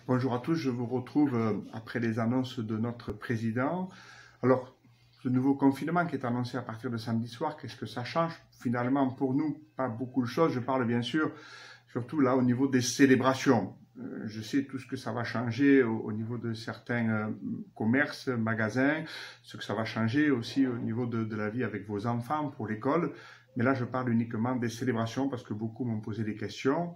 Bonjour à tous, je vous retrouve après les annonces de notre président. Alors, ce nouveau confinement qui est annoncé à partir de samedi soir, qu'est-ce que ça change? Finalement, pour nous, pas beaucoup de choses. Je parle bien sûr, surtout là, au niveau des célébrations. Je sais tout ce que ça va changer au niveau de certains commerces, magasins, ce que ça va changer aussi au niveau de la vie avec vos enfants pour l'école. Mais là, je parle uniquement des célébrations parce que beaucoup m'ont posé des questions.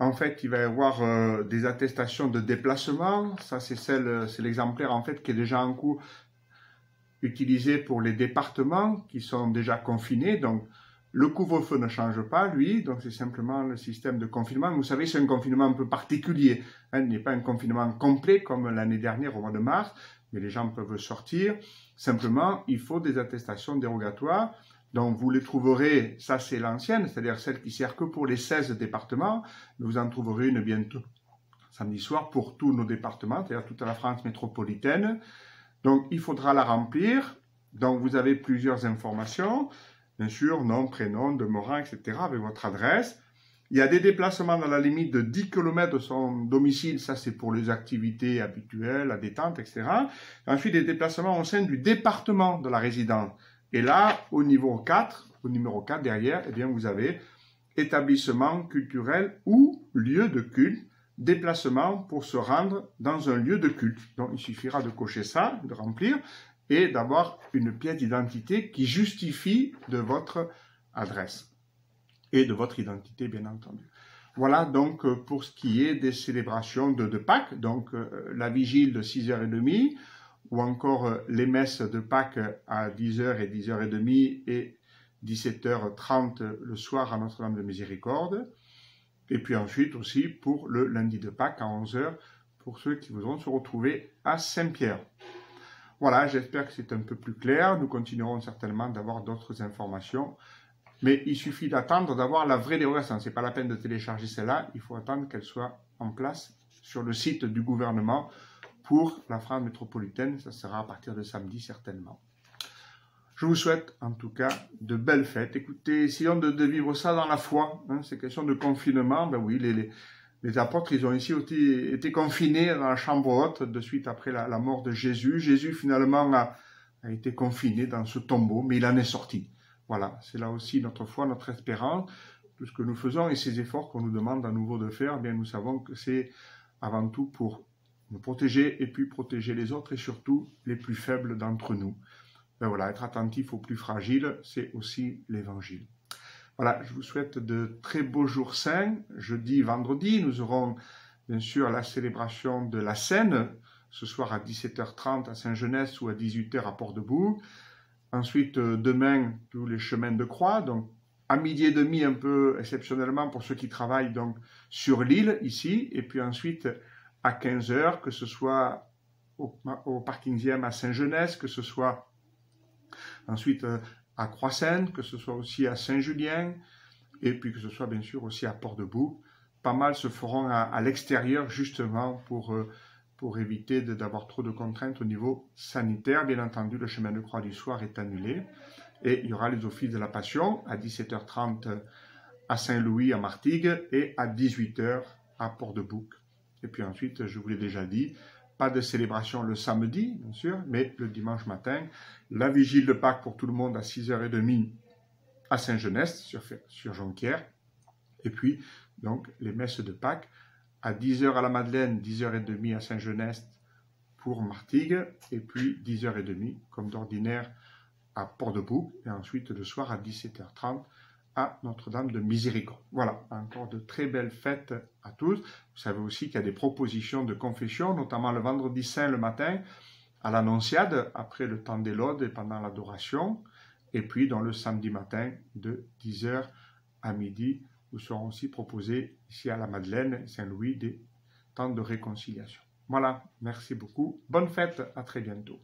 En fait, il va y avoir des attestations de déplacement. Ça, c'est l'exemplaire en fait qui est déjà en cours utilisé pour les départements qui sont déjà confinés. Donc, le couvre-feu ne change pas, lui. Donc, c'est simplement le système de confinement. Vous savez, c'est un confinement un peu particulier. Il n'est pas un confinement complet comme l'année dernière au mois de mars, mais les gens peuvent sortir. Simplement, il faut des attestations dérogatoires. Donc, vous les trouverez, ça c'est l'ancienne, c'est-à-dire celle qui sert que pour les 16 départements. Vous en trouverez une bientôt samedi soir pour tous nos départements, c'est-à-dire toute la France métropolitaine. Donc, il faudra la remplir. Donc, vous avez plusieurs informations, bien sûr, nom, prénom, demeurant, etc., avec votre adresse. Il y a des déplacements dans la limite de 10 km de son domicile, ça c'est pour les activités habituelles, la détente, etc. Ensuite, des déplacements au sein du département de la résidence. Et là, au numéro 4 derrière, eh bien, vous avez établissement culturel ou lieu de culte, déplacement pour se rendre dans un lieu de culte. Donc, il suffira de cocher ça, de remplir, et d'avoir une pièce d'identité qui justifie de votre adresse et de votre identité, bien entendu. Voilà donc pour ce qui est des célébrations de Pâques, donc la vigile de 6h30, ou encore les messes de Pâques à 10h et 10h30 et 17h30 le soir à Notre-Dame de Miséricorde. Et puis ensuite aussi pour le lundi de Pâques à 11h pour ceux qui voudront se retrouver à Saint-Pierre. Voilà, j'espère que c'est un peu plus clair. Nous continuerons certainement d'avoir d'autres informations. Mais il suffit d'attendre d'avoir la vraie dérogation. Ce n'est pas la peine de télécharger celle-là. Il faut attendre qu'elle soit en place sur le site du gouvernement pour la France métropolitaine. Ça sera à partir de samedi certainement. Je vous souhaite en tout cas de belles fêtes. Écoutez, essayons de vivre ça dans la foi. Hein, ces questions de confinement, ben oui, les apôtres, ils ont ici été confinés dans la chambre haute de suite après la mort de Jésus. Jésus finalement a été confiné dans ce tombeau, mais il en est sorti. Voilà, c'est là aussi notre foi, notre espérance, tout ce que nous faisons et ces efforts qu'on nous demande à nouveau de faire, bien nous savons que c'est avant tout pour nous protéger et puis protéger les autres et surtout les plus faibles d'entre nous. Ben voilà, être attentif aux plus fragiles, c'est aussi l'évangile. Voilà, je vous souhaite de très beaux jours saints. Jeudi, vendredi, nous aurons bien sûr la célébration de la Seine, ce soir à 17h30 à Saint-Genès ou à 18h à Port-de-Bouc. Ensuite, demain, tous les chemins de croix, donc à midi et demi un peu exceptionnellement pour ceux qui travaillent donc sur l'île ici, et puis ensuite à 15h, que ce soit au parking Ziem à Saint-Genès, que ce soit ensuite à Croix-Sainte, que ce soit aussi à Saint-Julien, et puis que ce soit bien sûr aussi à Port-de-Bouc. Pas mal se feront à l'extérieur justement pour éviter d'avoir trop de contraintes au niveau sanitaire. Bien entendu, le chemin de croix du soir est annulé. Et il y aura les offices de la Passion à 17h30 à Saint-Louis, à Martigues, et à 18h à Port-de-Bouc. Et puis ensuite, je vous l'ai déjà dit, pas de célébration le samedi, bien sûr, mais le dimanche matin, la vigile de Pâques pour tout le monde à 6h30 à Saint-Genès, sur Jonquière. Et puis, donc, les messes de Pâques à 10h à la Madeleine, 10h30 à Saint-Genès pour Martigues, et puis 10h30, comme d'ordinaire, à Port-de-Bouc, et ensuite le soir à 17h30 à Notre-Dame de Miséricorde. Voilà, encore de très belles fêtes à tous. Vous savez aussi qu'il y a des propositions de confession, notamment le vendredi saint le matin, à l'Annonciade, après le temps des laudes et pendant l'adoration, et puis dans le samedi matin de 10h à midi, nous serons aussi proposés ici à la Madeleine, Saint-Louis, des temps de réconciliation. Voilà, merci beaucoup. Bonne fête, à très bientôt.